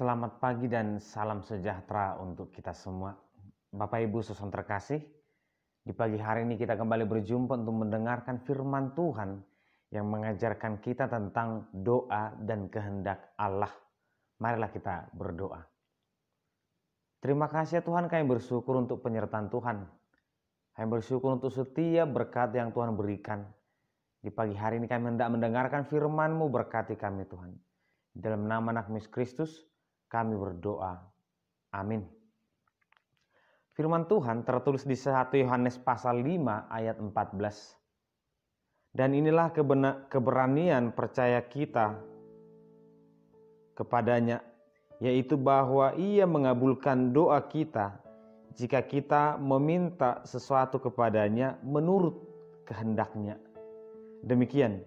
Selamat pagi dan salam sejahtera untuk kita semua. Bapak Ibu saudara terkasih, di pagi hari ini kita kembali berjumpa untuk mendengarkan firman Tuhan yang mengajarkan kita tentang doa dan kehendak Allah. Marilah kita berdoa. Terima kasih ya Tuhan, kami bersyukur untuk penyertaan Tuhan. Kami bersyukur untuk setiap berkat yang Tuhan berikan. Di pagi hari ini kami hendak mendengarkan firman-Mu, berkati kami Tuhan. Dalam nama anak Kristus kami berdoa. Amin. Firman Tuhan tertulis di 1 Yohanes pasal 5 ayat 14. Dan inilah keberanian percaya kita kepadanya, yaitu bahwa Ia mengabulkan doa kita jika kita meminta sesuatu kepadanya menurut kehendaknya. Demikian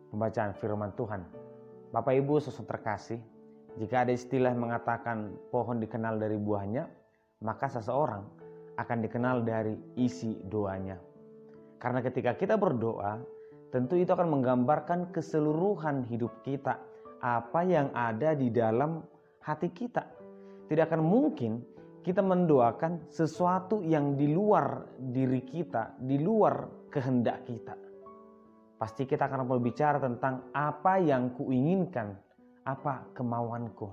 pembacaan firman Tuhan. Bapak Ibu saudara terkasih, jika ada istilah mengatakan pohon dikenal dari buahnya, maka seseorang akan dikenal dari isi doanya. Karena ketika kita berdoa, tentu itu akan menggambarkan keseluruhan hidup kita, apa yang ada di dalam hati kita. Tidak akan mungkin kita mendoakan sesuatu yang di luar diri kita, di luar kehendak kita. Pasti kita akan berbicara tentang apa yang kuinginkan, apa kemauanku.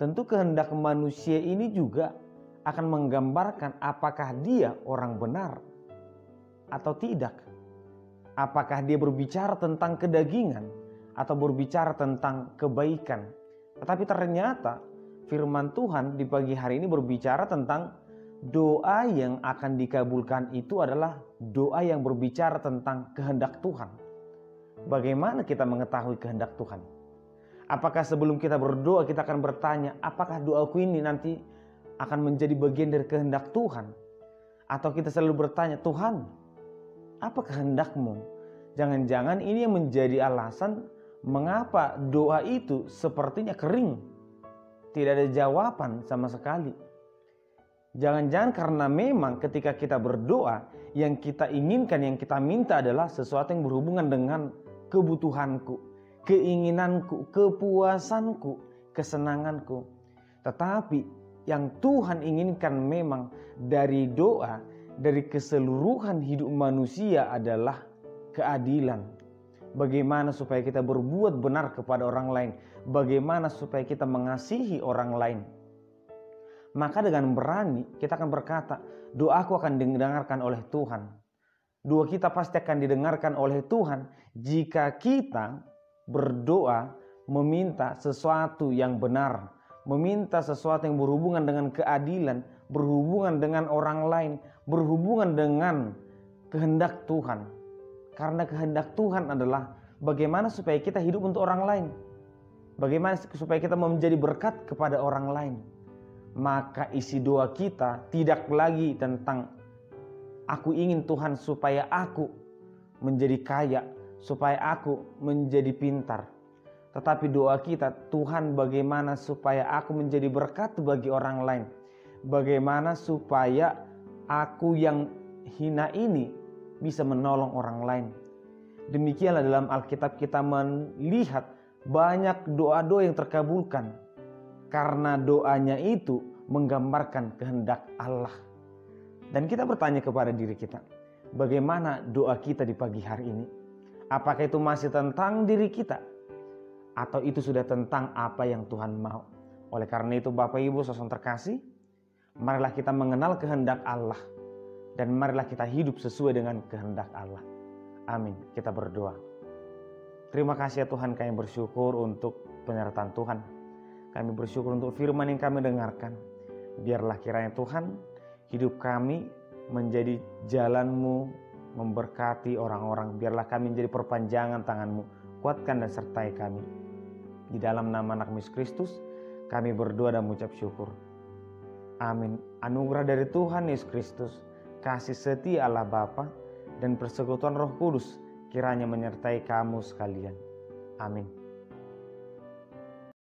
Tentu kehendak manusia ini juga akan menggambarkan apakah dia orang benar atau tidak. Apakah dia berbicara tentang kedagingan atau berbicara tentang kebaikan. Tetapi ternyata firman Tuhan di pagi hari ini berbicara tentang doa yang akan dikabulkan itu adalah doa yang berbicara tentang kehendak Tuhan. Bagaimana kita mengetahui kehendak Tuhan? Apakah sebelum kita berdoa kita akan bertanya, apakah doaku ini nanti akan menjadi bagian dari kehendak Tuhan? Atau kita selalu bertanya, Tuhan, apa kehendak-Mu? Jangan-jangan ini yang menjadi alasan mengapa doa itu sepertinya kering. Tidak ada jawaban sama sekali. Jangan-jangan karena memang ketika kita berdoa, yang kita inginkan, yang kita minta adalah sesuatu yang berhubungan dengan kebutuhanku, keinginanku, kepuasanku, kesenanganku. Tetapi yang Tuhan inginkan memang dari doa, dari keseluruhan hidup manusia adalah keadilan. Bagaimana supaya kita berbuat benar kepada orang lain, bagaimana supaya kita mengasihi orang lain. Maka dengan berani kita akan berkata, doaku akan didengarkan oleh Tuhan. Doa kita pasti akan didengarkan oleh Tuhan jika kita berdoa meminta sesuatu yang benar, meminta sesuatu yang berhubungan dengan keadilan, berhubungan dengan orang lain, berhubungan dengan kehendak Tuhan. Karena kehendak Tuhan adalah bagaimana supaya kita hidup untuk orang lain, bagaimana supaya kita menjadi berkat kepada orang lain. Maka isi doa kita tidak lagi tentang aku ingin Tuhan supaya aku menjadi kaya, supaya aku menjadi pintar. Tetapi doa kita, Tuhan bagaimana supaya aku menjadi berkat bagi orang lain. Bagaimana supaya aku yang hina ini bisa menolong orang lain. Demikianlah dalam Alkitab kita melihat banyak doa-doa yang terkabulkan. Karena doanya itu menggambarkan kehendak Allah. Dan kita bertanya kepada diri kita, bagaimana doa kita di pagi hari ini? Apakah itu masih tentang diri kita? Atau itu sudah tentang apa yang Tuhan mau? Oleh karena itu Bapak Ibu saudara terkasih, marilah kita mengenal kehendak Allah. Dan marilah kita hidup sesuai dengan kehendak Allah. Amin. Kita berdoa. Terima kasih ya Tuhan, kami bersyukur untuk penyertaan Tuhan. Kami bersyukur untuk firman yang kami dengarkan. Biarlah kiranya Tuhan, hidup kami menjadi jalan-Mu, memberkati orang-orang. Biarlah kami menjadi perpanjangan tangan-Mu. Kuatkan dan sertai kami. Di dalam nama anak Kristus, kami berdoa dan mengucap syukur. Amin. Anugerah dari Tuhan Yesus Kristus, kasih setia Allah Bapa, dan persekutuan Roh Kudus kiranya menyertai kamu sekalian. Amin.